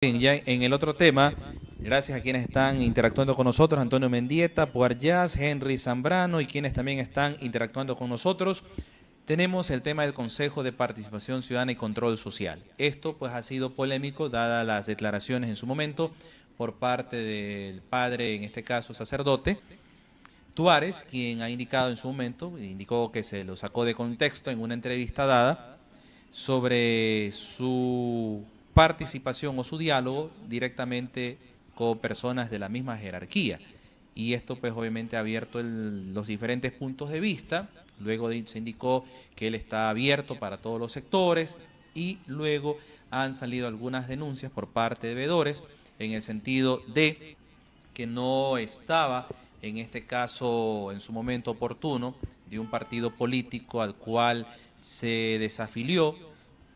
Bien, ya en el otro tema, gracias a quienes están interactuando con nosotros, Antonio Mendieta, Puarjaz, Henry Zambrano y quienes también están interactuando con nosotros, tenemos el tema del Consejo de Participación Ciudadana y Control Social. Esto pues ha sido polémico dadas las declaraciones en su momento por parte del padre, en este caso sacerdote, Tuárez, quien ha indicado en su momento, indicó que se lo sacó de contexto en una entrevista dada sobre su participación o su diálogo directamente con personas de la misma jerarquía. Y esto pues obviamente ha abierto los diferentes puntos de vista. Luego se indicó que él está abierto para todos los sectores y luego han salido algunas denuncias por parte de veedores en el sentido de que no estaba en este caso en su momento oportuno de un partido político al cual se desafilió,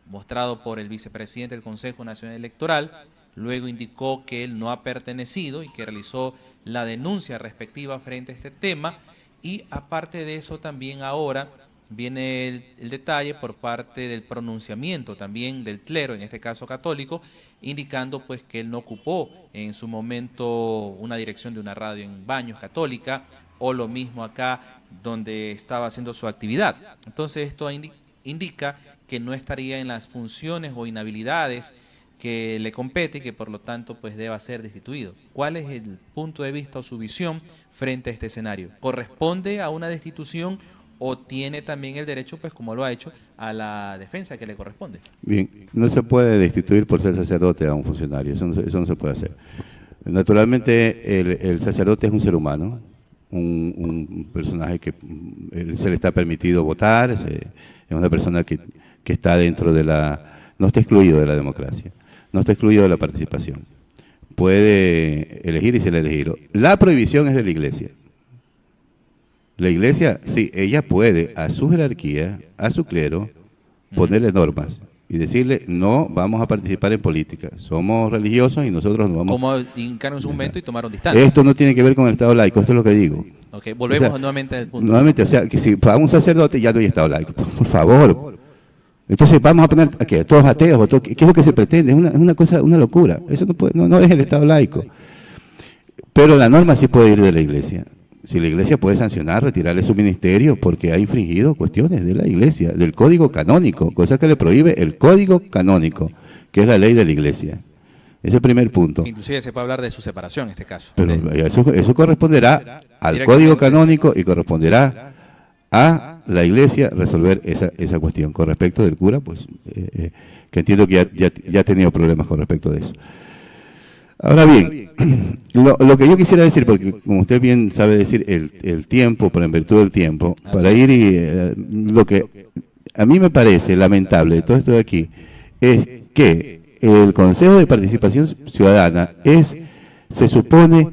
mostrado por el vicepresidente del Consejo Nacional Electoral. Luego indicó que él no ha pertenecido y que realizó la denuncia respectiva frente a este tema. Y aparte de eso también ahora viene el detalle por parte del pronunciamiento también del clero, en este caso católico, indicando pues que él no ocupó en su momento una dirección de una radio en Baños Católica o lo mismo acá donde estaba haciendo su actividad. Entonces esto indica que no estaría en las funciones o inhabilidades que le compete y que por lo tanto pues deba ser destituido. ¿Cuál es el punto de vista o su visión frente a este escenario? ¿Corresponde a una destitución o tiene también el derecho, pues como lo ha hecho, a la defensa que le corresponde? Bien, no se puede destituir por ser sacerdote a un funcionario, eso no se puede hacer. Naturalmente el sacerdote es un ser humano, un personaje que se le está permitido votar, es una persona que está dentro de no está excluido de la democracia, no está excluido de la participación. Puede elegir y ser elegido. La prohibición es de la Iglesia. La Iglesia, sí, ella puede a su jerarquía, a su clero, ponerle normas y decirle, no vamos a participar en política, somos religiosos y nosotros no vamos... Como indicaron en su momento y tomaron distancia. Esto no tiene que ver con el Estado laico, esto es lo que digo. Ok, volvemos nuevamente al punto. Nuevamente, o sea, que si para un sacerdote ya no hay Estado laico, por favor. Entonces vamos a poner, ¿a qué? ¿Todos ateos? ¿Qué es lo que se pretende? Es una cosa, una locura. Eso no es el Estado laico. Pero la norma sí puede ir de la Iglesia. Si la Iglesia puede sancionar, retirarle su ministerio porque ha infringido cuestiones de la Iglesia, del Código Canónico, cosa que le prohíbe el Código Canónico, que es la ley de la Iglesia. Ese es el primer punto. Inclusive se puede hablar de su separación en este caso. Pero eso corresponderá al Código Canónico y corresponderá a la Iglesia resolver esa cuestión. Con respecto del cura, pues que entiendo que ya ha tenido problemas con respecto de eso. Ahora bien, lo que yo quisiera decir, porque como usted bien sabe decir, el tiempo, pero en virtud del tiempo, para ir y lo que a mí me parece lamentable de todo esto de aquí, es que el Consejo de Participación Ciudadana se supone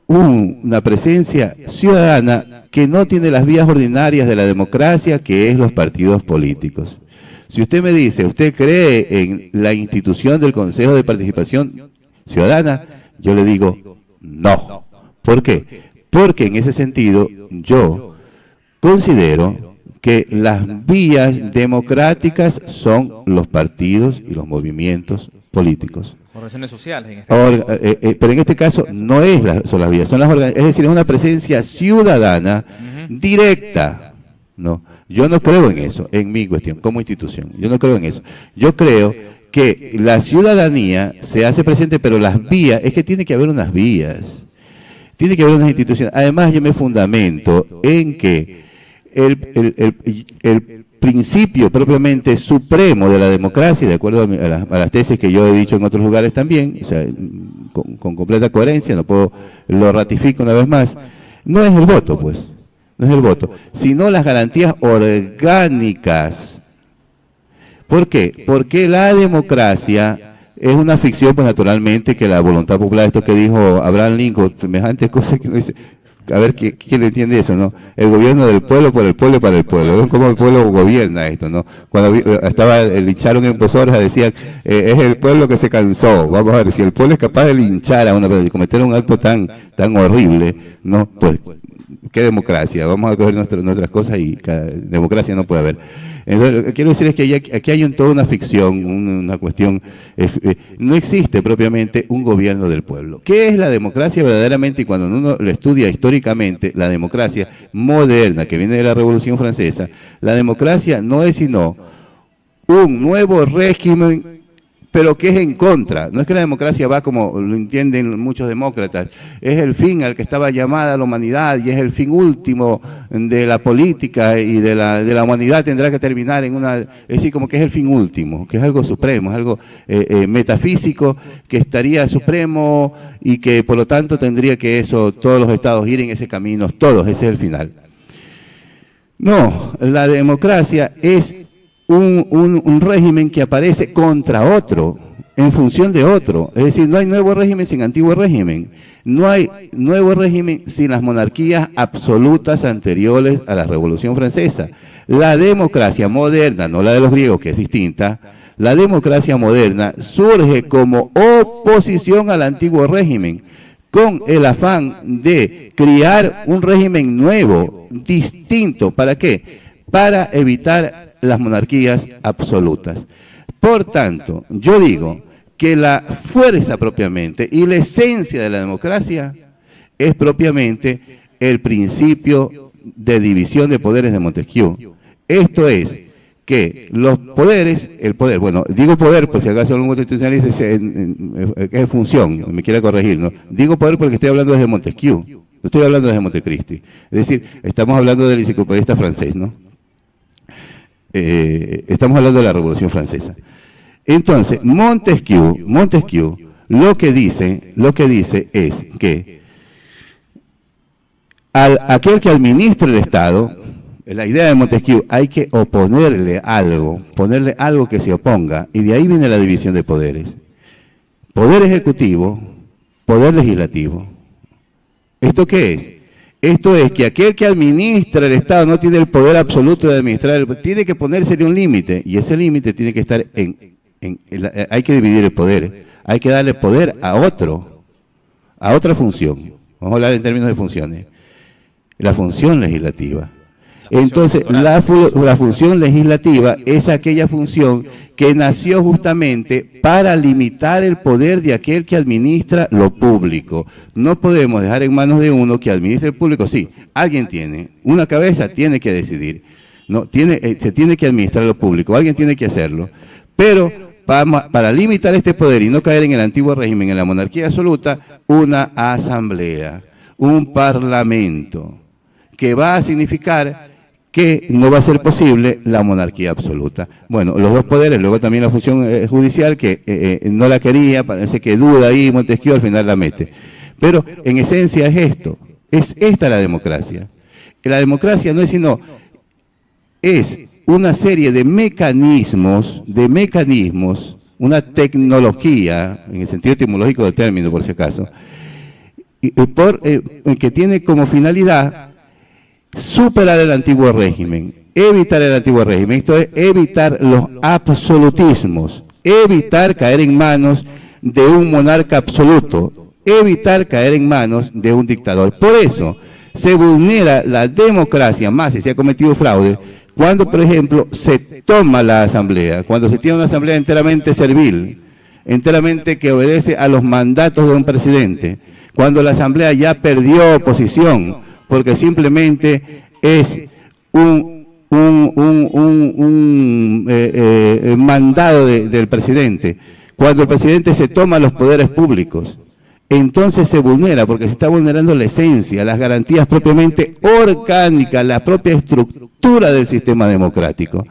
una presencia ciudadana que no tiene las vías ordinarias de la democracia, que es los partidos políticos. Si usted me dice, ¿usted cree en la institución del Consejo de Participación Ciudadana? Yo le digo, no. ¿Por qué? Porque en ese sentido yo considero que las vías democráticas son los partidos y los movimientos políticos. Organizaciones sociales en este caso. Pero en este caso no son las vías, son las organizaciones, es decir, es una presencia ciudadana directa. No, yo no creo en eso, en mi cuestión, como institución, yo no creo en eso. Yo creo que la ciudadanía se hace presente, pero las vías, es que tiene que haber unas vías, tiene que haber unas instituciones. Además, yo me fundamento en que el principio propiamente supremo de la democracia, de acuerdo a las tesis que yo he dicho en otros lugares también, o sea, con completa coherencia, lo ratifico una vez más, no es el voto, pues, no es el voto, sino las garantías orgánicas. ¿Por qué? Porque la democracia es una ficción, pues naturalmente, que la voluntad popular, esto que dijo Abraham Lincoln, semejante cosa que uno dice, a ver, ¿quién le entiende eso, no? El gobierno del pueblo, por el pueblo y para el pueblo, ¿no? ¿Cómo el pueblo gobierna esto, no? Cuando lincharon en Posorja, decían, es el pueblo que se cansó. Vamos a ver, si el pueblo es capaz de linchar a una persona, de cometer un acto tan horrible, ¿no? Pues, ¿qué democracia? Vamos a coger nuestras cosas y democracia no puede haber. Entonces, lo que quiero decir es que aquí hay toda una ficción, una cuestión, no existe propiamente un gobierno del pueblo. ¿Qué es la democracia verdaderamente? Y cuando uno lo estudia históricamente, la democracia moderna que viene de la Revolución Francesa, la democracia no es sino un nuevo régimen, pero que es en contra. No es que la democracia va como lo entienden muchos demócratas, es el fin al que estaba llamada la humanidad y es el fin último de la política y de la humanidad tendrá que terminar en una, es decir, como que es el fin último, que es algo supremo, es algo metafísico que estaría supremo y que por lo tanto tendría que todos los estados ir en ese camino, todos, ese es el final. No, la democracia es un régimen que aparece contra otro, en función de otro. Es decir, no hay nuevo régimen sin antiguo régimen. No hay nuevo régimen sin las monarquías absolutas anteriores a la Revolución Francesa. La democracia moderna, no la de los griegos, que es distinta, la democracia moderna surge como oposición al antiguo régimen, con el afán de crear un régimen nuevo, distinto. ¿Para qué? Para evitar las monarquías absolutas. Por tanto, yo digo que la fuerza propiamente y la esencia de la democracia es propiamente el principio de división de poderes de Montesquieu. Esto es, que los poderes, el poder, bueno, digo poder por si acaso algún constitucionalista dice es función, me quiere corregir, ¿no? Digo poder porque estoy hablando desde Montesquieu, no estoy hablando desde Montecristi. Es decir, estamos hablando del enciclopedista francés, ¿no? Estamos hablando de la Revolución Francesa. Entonces, Montesquieu lo que dice es que aquel que administra el Estado, la idea de Montesquieu, hay que ponerle algo que se oponga, y de ahí viene la división de poderes. Poder ejecutivo, poder legislativo. ¿Esto qué es? Esto es que aquel que administra el Estado no tiene el poder absoluto de administrar, tiene que ponérsele un límite, y ese límite tiene que estar hay que dividir el poder, hay que darle poder a otra función. Vamos a hablar en términos de funciones. La función legislativa. Entonces, la función legislativa es aquella función que nació justamente para limitar el poder de aquel que administra lo público. No podemos dejar en manos de uno que administre el público. Sí, alguien tiene, una cabeza tiene que decidir, ¿no? Se tiene que administrar lo público, alguien tiene que hacerlo. Pero para limitar este poder y no caer en el antiguo régimen, en la monarquía absoluta, una asamblea, un parlamento, que va a significar que no va a ser posible la monarquía absoluta. Bueno, los dos poderes, luego también la función judicial, que no la quería, parece que duda ahí, Montesquieu al final la mete. Pero en esencia es esto, es esta la democracia. La democracia no es sino, es una serie de mecanismos, una tecnología, en el sentido etimológico del término, por si acaso, que tiene como finalidad superar el antiguo régimen, evitar el antiguo régimen, esto es evitar los absolutismos, evitar caer en manos de un monarca absoluto, evitar caer en manos de un dictador. Por eso se vulnera la democracia, más si se ha cometido fraude, cuando, por ejemplo, se toma la asamblea, cuando se tiene una asamblea enteramente servil, enteramente que obedece a los mandatos de un presidente, cuando la asamblea ya perdió posición, porque simplemente es un mandado del presidente. Cuando el presidente se toma los poderes públicos, entonces se vulnera, porque se está vulnerando la esencia, las garantías propiamente orgánicas, la propia estructura del sistema democrático.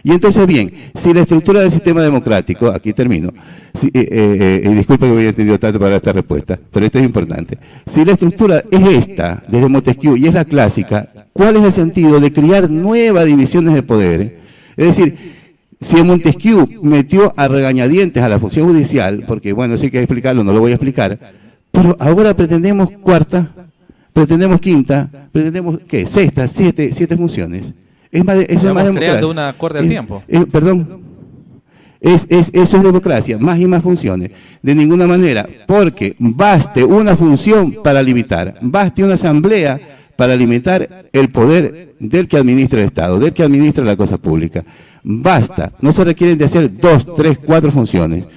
Y entonces, bien, si la estructura del sistema democrático, aquí termino, disculpe que me haya entendido tanto para esta respuesta, pero esto es importante. Si la estructura es esta, desde Montesquieu, y es la clásica, ¿cuál es el sentido de crear nuevas divisiones de poderes? Es decir, si Montesquieu metió a regañadientes a la función judicial, porque bueno, sí que hay que explicarlo, no lo voy a explicar, pero ahora pretendemos cuarta, pretendemos quinta, pretendemos, ¿qué? Sexta, siete funciones. Eso es más democracia. Una corte del tiempo. Perdón. Eso es democracia, más y más funciones. De ninguna manera, porque baste una función para limitar, baste una asamblea para limitar el poder del que administra el Estado, del que administra la cosa pública. Basta, no se requieren de hacer 2, 3, 4 funciones.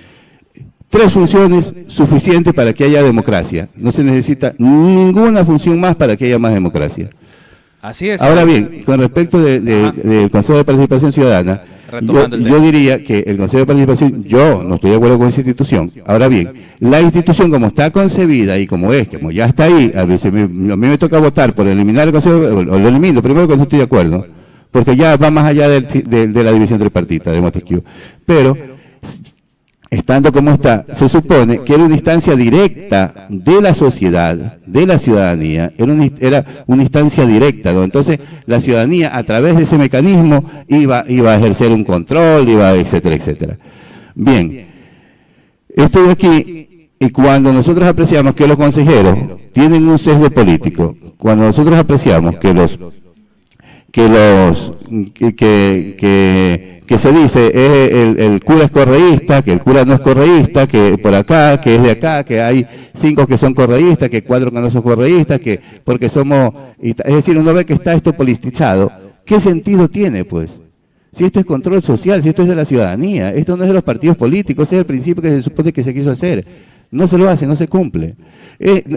3 funciones suficientes para que haya democracia. No se necesita ninguna función más para que haya más democracia. Así es. Ahora bien, con respecto del Consejo de Participación Ciudadana, yo diría que el Consejo de Participación, yo no estoy de acuerdo con esa institución. Ahora bien, la institución como está concebida y como es, como ya está ahí, a veces a mí me toca votar por eliminar el Consejo, o lo elimino, primero que no estoy de acuerdo, porque ya va más allá de la división tripartita de Montesquieu. Pero estando como está, se supone que era una instancia directa de la sociedad, de la ciudadanía, era una instancia directa, ¿no? Entonces la ciudadanía a través de ese mecanismo iba a ejercer un control, etcétera, etcétera. Bien, estoy aquí y cuando nosotros apreciamos que los consejeros tienen un sesgo político, cuando nosotros apreciamos que se dice el cura es correísta, que el cura no es correísta, que por acá, que es de acá, que hay 5 que son correístas, que 4 que no son correístas, que porque somos, es decir, uno ve que está esto politizado. ¿Qué sentido tiene, pues? Si esto es control social, si esto es de la ciudadanía, esto no es de los partidos políticos, ese es el principio que se supone que se quiso hacer. No se lo hace, no se cumple.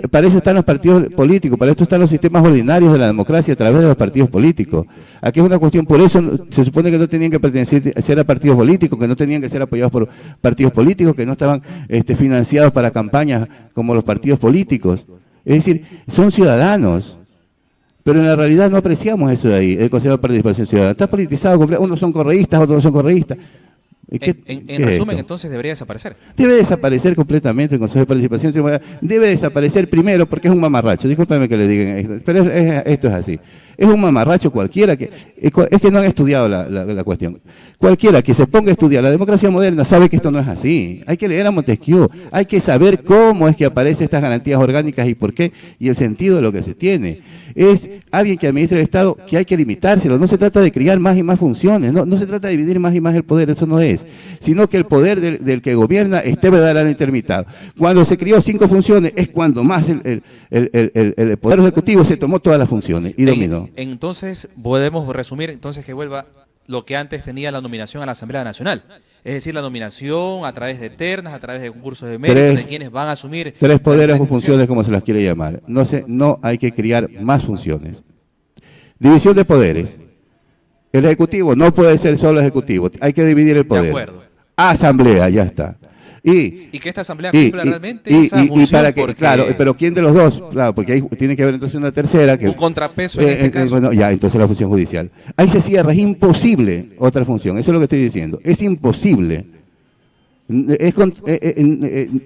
Para eso están los partidos políticos, para esto están los sistemas ordinarios de la democracia a través de los partidos políticos. Aquí es una cuestión, por eso se supone que no tenían que pertenecer a partidos políticos, que no tenían que ser apoyados por partidos políticos, que no estaban financiados para campañas como los partidos políticos. Es decir, son ciudadanos. Pero en la realidad no apreciamos eso de ahí, el Consejo de Participación Ciudadana. Está politizado, unos son correístas, otros no son correístas. En resumen, entonces debería desaparecer. Debe desaparecer completamente el Consejo de Participación Ciudadana. Debe desaparecer primero porque es un mamarracho. Discúlpeme que le digan esto, pero esto es así. Es un mamarracho cualquiera que... Es que no han estudiado la cuestión. Cualquiera que se ponga a estudiar la democracia moderna sabe que esto no es así. Hay que leer a Montesquieu. Hay que saber cómo es que aparecen estas garantías orgánicas y por qué, y el sentido de lo que se tiene. Es alguien que administra el Estado que hay que limitárselo. No se trata de crear más y más funciones. No se trata de dividir más y más el poder. Eso no es. Sino que el poder del que gobierna esté verdaderamente limitado. Cuando se creó 5 funciones es cuando más el Poder Ejecutivo se tomó todas las funciones y dominó. Entonces, podemos resumir entonces que vuelva lo que antes tenía la nominación a la Asamblea Nacional. Es decir, la nominación a través de ternas, a través de concursos de mérito, de quienes van a asumir... 3 poderes o funciones, como se las quiere llamar. No hay que crear más funciones. División de poderes. El Ejecutivo no puede ser solo Ejecutivo, hay que dividir el poder. De acuerdo. Asamblea, ya está. Y que esta Asamblea cumpla realmente esa función. Para que, claro, pero ¿quién de los dos? Claro, porque ahí tiene que haber entonces una tercera. Un contrapeso en este caso. Bueno, ya, entonces la función judicial. Ahí se cierra, es imposible otra función, eso es lo que estoy diciendo. Es imposible.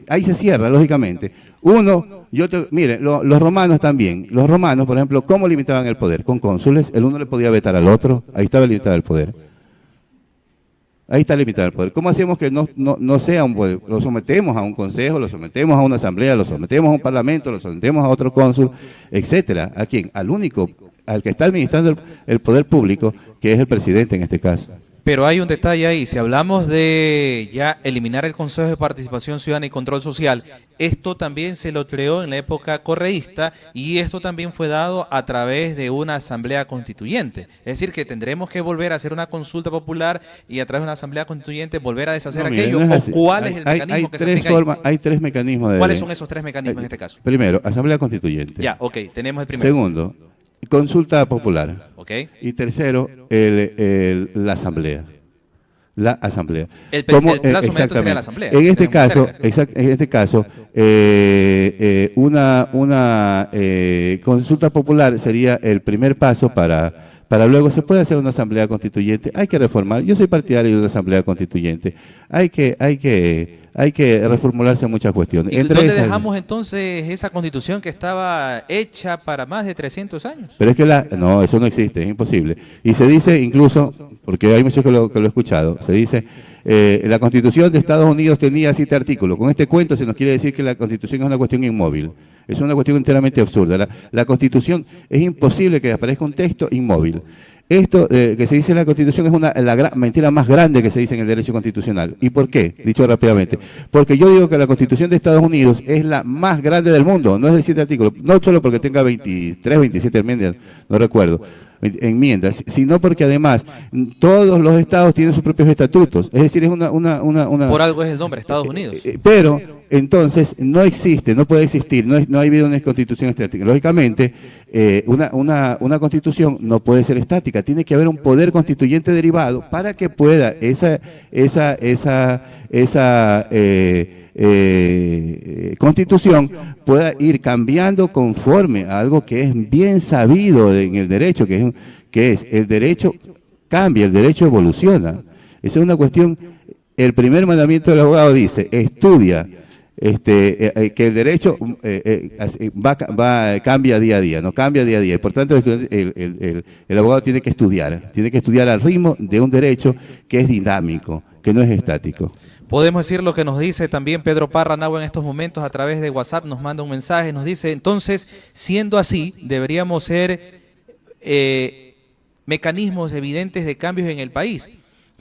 Ahí se cierra, lógicamente. Mire, los romanos también. Los romanos, por ejemplo, ¿cómo limitaban el poder? Con cónsules, el uno le podía vetar al otro, ahí estaba limitado el poder. Ahí está limitado el poder. ¿Cómo hacemos que no sea un poder? Lo sometemos a un consejo, lo sometemos a una asamblea, lo sometemos a un parlamento, lo sometemos a otro cónsul, etcétera. ¿A quién? Al que está administrando el poder público, que es el presidente en este caso. Pero hay un detalle ahí, si hablamos de ya eliminar el Consejo de Participación Ciudadana y Control Social, esto también se lo creó en la época correísta y esto también fue dado a través de una asamblea constituyente. Es decir, que tendremos que volver a hacer una consulta popular y a través de una asamblea constituyente volver a deshacer aquello. ¿O cuál es el mecanismo que se aplica ahí? Hay 3 mecanismos. ¿Cuáles son esos 3 mecanismos en este caso? Primero, asamblea constituyente. Ya, ok, tenemos el primero. Segundo, consulta popular. Okay. Y tercero, la asamblea. La asamblea. El plazo inmediato sería la asamblea. En este caso, una consulta popular sería el primer paso para luego se puede hacer una asamblea constituyente. Hay que reformar. Yo soy partidario de una asamblea constituyente. Hay que reformularse muchas cuestiones. ¿Y dónde dejamos entonces esa constitución que estaba hecha para más de 300 años? Pero es que no, eso no existe, es imposible. Y se dice incluso, porque hay muchos que lo he escuchado, se dice, la Constitución de Estados Unidos tenía 7 artículos. Con este cuento se nos quiere decir que la Constitución es una cuestión inmóvil. Es una cuestión enteramente absurda. La Constitución es imposible que aparezca un texto inmóvil. Esto que se dice en la Constitución es la mentira más grande que se dice en el derecho constitucional. ¿Y por qué? Dicho rápidamente. Porque yo digo que la Constitución de Estados Unidos es la más grande del mundo, no es de 7 artículos, no solo porque tenga 23, 27 enmiendas, no recuerdo, enmiendas, sino porque además todos los estados tienen sus propios estatutos. Es decir, es una Por algo es el nombre, Estados Unidos. Pero entonces no existe, no puede existir, no ha habido una constitución estática. Lógicamente, una constitución no puede ser estática, tiene que haber un poder constituyente derivado para que pueda esa constitución pueda ir cambiando conforme a algo que es bien sabido en el derecho, que es el derecho cambia, el derecho evoluciona. Esa es una cuestión. El primer mandamiento del abogado dice, estudia, que el derecho cambia día a día, no cambia día a día. Y por tanto, el abogado tiene que estudiar al ritmo de un derecho que es dinámico, que no es estático. Podemos decir lo que nos dice también Pedro Parra Nahua en estos momentos a través de WhatsApp, nos manda un mensaje, nos dice, entonces, siendo así, deberíamos ser mecanismos evidentes de cambios en el país,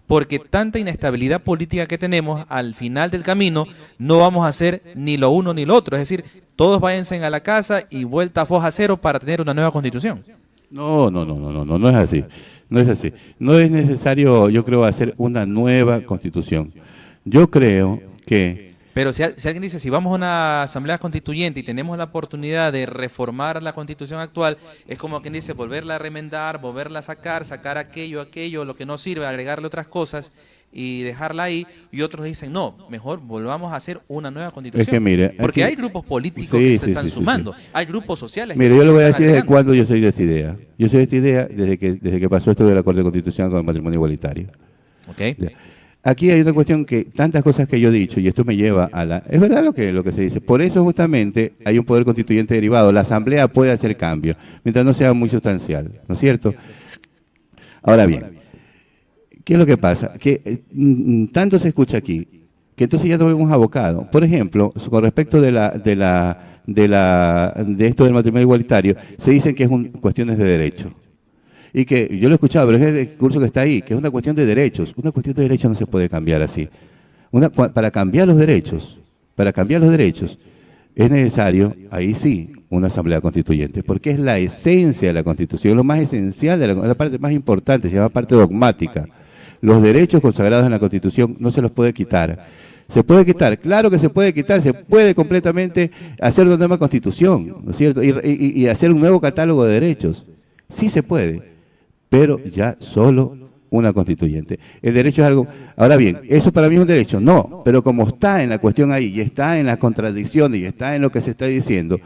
porque tanta inestabilidad política que tenemos, al final del camino, no vamos a hacer ni lo uno ni lo otro, es decir, todos váyanse a la casa y vuelta a foja cero para tener una nueva constitución. No es así, no es así. No es necesario, yo creo, hacer una nueva constitución. Yo creo que... Pero si alguien dice, si vamos a una asamblea constituyente y tenemos la oportunidad de reformar la constitución actual, es como quien dice, volverla a remendar, volverla a sacar aquello, lo que no sirve, agregarle otras cosas y dejarla ahí. Y otros dicen, no, mejor volvamos a hacer una nueva constitución. Es que mire, porque hay grupos políticos que se están sumando, hay grupos sociales. Mire, yo le voy a decir desde cuándo yo soy de esta idea. Yo soy de esta idea desde que pasó esto de la Corte Constitucional con el matrimonio igualitario. Okay. Aquí hay una cuestión que, tantas cosas que yo he dicho, y esto me lleva a la... Es verdad lo que se dice. Por eso justamente hay un poder constituyente derivado. La Asamblea puede hacer cambios, mientras no sea muy sustancial, ¿no es cierto? Ahora bien, ¿qué es lo que pasa? Que tanto se escucha aquí, que entonces ya nos vemos abocados. Por ejemplo, con respecto de esto del matrimonio igualitario, se dicen que es cuestiones de derecho. Y que yo lo he escuchado, pero es el discurso que está ahí, que es una cuestión de derechos. Una cuestión de derechos no se puede cambiar así. Para cambiar los derechos, es necesario, ahí sí, una asamblea constituyente, porque es la esencia de la Constitución, lo más esencial, la parte más importante, se llama parte dogmática. Los derechos consagrados en la Constitución no se los puede quitar. ¿Se puede quitar? Claro que se puede quitar, se puede completamente hacer una nueva Constitución, ¿no es cierto? Y hacer un nuevo catálogo de derechos. Sí se puede. Pero ya solo una constituyente. El derecho es algo... Ahora bien, ¿eso para mí es un derecho? No, pero como está en la cuestión ahí, y está en las contradicciones, y está en lo que se está diciendo,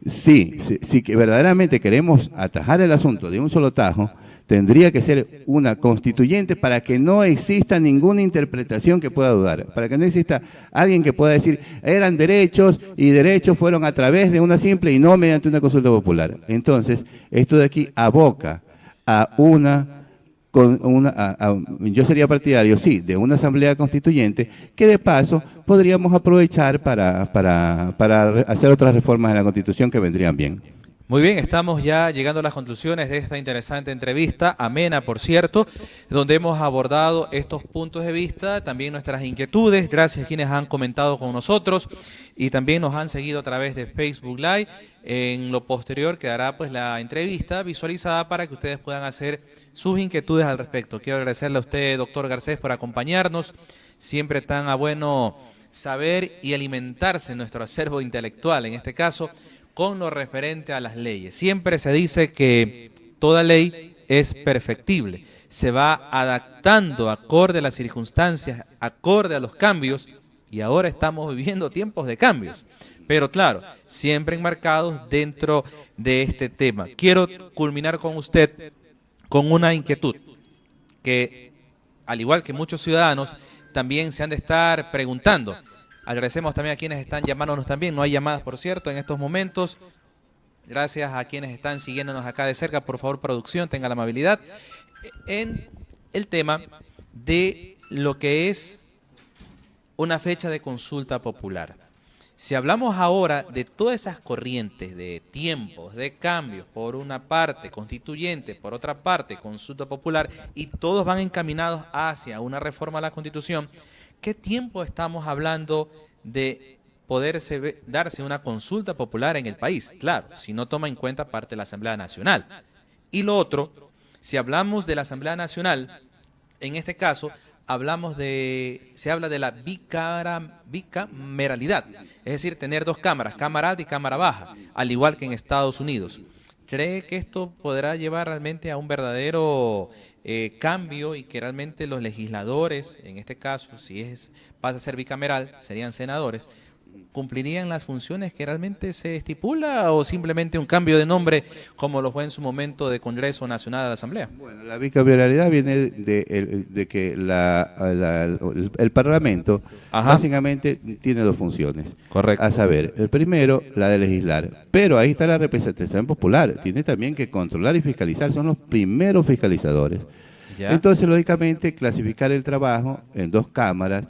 sí que verdaderamente queremos atajar el asunto de un solo tajo, tendría que ser una constituyente para que no exista ninguna interpretación que pueda dudar, para que no exista alguien que pueda decir, eran derechos, y derechos fueron a través de una simple y no mediante una consulta popular. Entonces, esto de aquí aboca yo sería partidario, sí, de una asamblea constituyente, que de paso podríamos aprovechar para hacer otras reformas en la Constitución que vendrían bien. Muy bien, estamos ya llegando a las conclusiones de esta interesante entrevista, amena por cierto, donde hemos abordado estos puntos de vista, también nuestras inquietudes, gracias a quienes han comentado con nosotros y también nos han seguido a través de Facebook Live. En lo posterior quedará pues la entrevista visualizada para que ustedes puedan hacer sus inquietudes al respecto. Quiero agradecerle a usted, doctor Garcés, por acompañarnos, siempre tan a bueno saber y alimentarse en nuestro acervo intelectual, en este caso, con lo referente a las leyes. Siempre se dice que toda ley es perfectible, se va adaptando acorde a las circunstancias, acorde a los cambios, y ahora estamos viviendo tiempos de cambios. Pero claro, siempre enmarcados dentro de este tema. Quiero culminar con usted con una inquietud que, al igual que muchos ciudadanos, también se han de estar preguntando. Agradecemos también a quienes están llamándonos también. No hay llamadas, por cierto, en estos momentos. Gracias a quienes están siguiéndonos acá de cerca. Por favor, producción, tenga la amabilidad. En el tema de lo que es una fecha de consulta popular. Si hablamos ahora de todas esas corrientes de tiempos, de cambios, por una parte constituyente, por otra parte consulta popular, y todos van encaminados hacia una reforma a la Constitución, ¿qué tiempo estamos hablando de poderse darse una consulta popular en el país? Claro, si no toma en cuenta parte de la Asamblea Nacional. Y lo otro, si hablamos de la Asamblea Nacional, en este caso se habla de la bicameralidad, es decir, tener dos cámaras, cámara alta y cámara baja, al igual que en Estados Unidos. ¿Cree que esto podrá llevar realmente a un verdadero cambio y que realmente los legisladores, en este caso, si pasa a ser bicameral, serían senadores, cumplirían las funciones que realmente se estipula o simplemente un cambio de nombre como lo fue en su momento de Congreso Nacional de la Asamblea? Bueno, la bicameralidad viene de que el Parlamento básicamente tiene dos funciones. Correcto. A saber, el primero, la de legislar, pero ahí está la representación popular, tiene también que controlar y fiscalizar, son los primeros fiscalizadores. ¿Ya? Entonces, lógicamente, clasificar el trabajo en dos cámaras,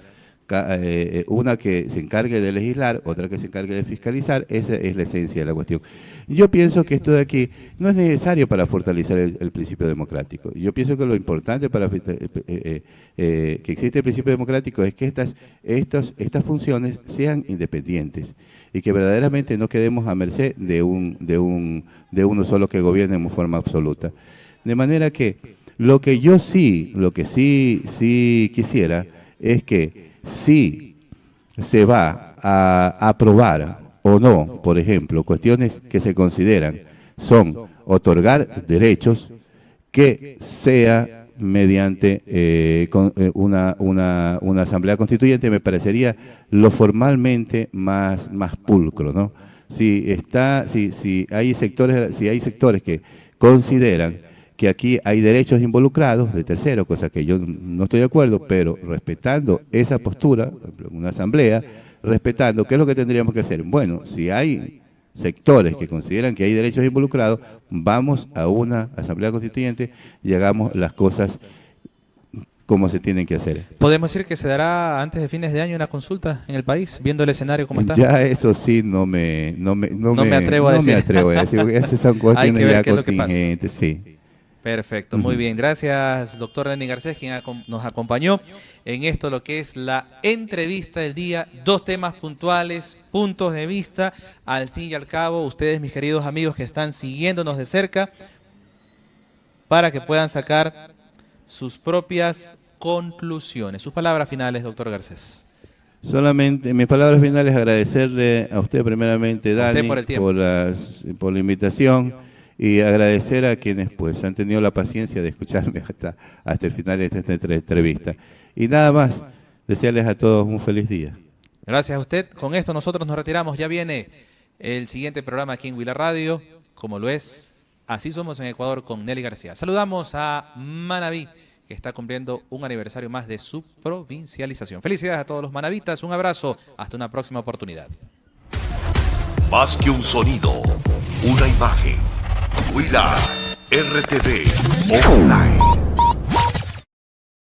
una que se encargue de legislar, otra que se encargue de fiscalizar, esa es la esencia de la cuestión. Yo pienso que esto de aquí no es necesario para fortalecer el principio democrático. Yo pienso que lo importante para que existe el principio democrático es que estas funciones sean independientes y que verdaderamente no quedemos a merced de uno solo que gobierne en forma absoluta. De manera que lo que sí quisiera es que si se va a aprobar o no, por ejemplo, cuestiones que se consideran son otorgar derechos, que sea mediante una asamblea constituyente, me parecería lo formalmente más pulcro, ¿no? Si hay sectores que consideran que aquí hay derechos involucrados de terceros, cosa que yo no estoy de acuerdo, pero respetando esa postura, una asamblea, respetando, ¿qué es lo que tendríamos que hacer? Bueno, si hay sectores que consideran que hay derechos involucrados, vamos a una asamblea constituyente y hagamos las cosas como se tienen que hacer. ¿Podemos decir que se dará antes de fines de año una consulta en el país, viendo el escenario como está? Ya eso sí no me atrevo a decir. No me atrevo a decir, porque esas son cuestiones ya contingentes, sí. Perfecto, muy bien. Gracias, doctor Lenín Garcés, quien nos acompañó en esto, lo que es la entrevista del día. Dos temas puntuales, puntos de vista. Al fin y al cabo, ustedes, mis queridos amigos que están siguiéndonos de cerca, para que puedan sacar sus propias conclusiones. Sus palabras finales, doctor Garcés. Solamente, mis palabras finales, agradecerle a usted primeramente, Dani, por la invitación. Y agradecer a quienes pues han tenido la paciencia de escucharme hasta el final de esta entrevista. Y nada más, desearles a todos un feliz día. Gracias a usted. Con esto nosotros nos retiramos. Ya viene el siguiente programa aquí en Huila Radio, como lo es Así Somos en Ecuador, con Nelly García. Saludamos a Manabí, que está cumpliendo un aniversario más de su provincialización. Felicidades a todos los manavitas. Un abrazo. Hasta una próxima oportunidad. Más que un sonido, una imagen. Huila RTV Online.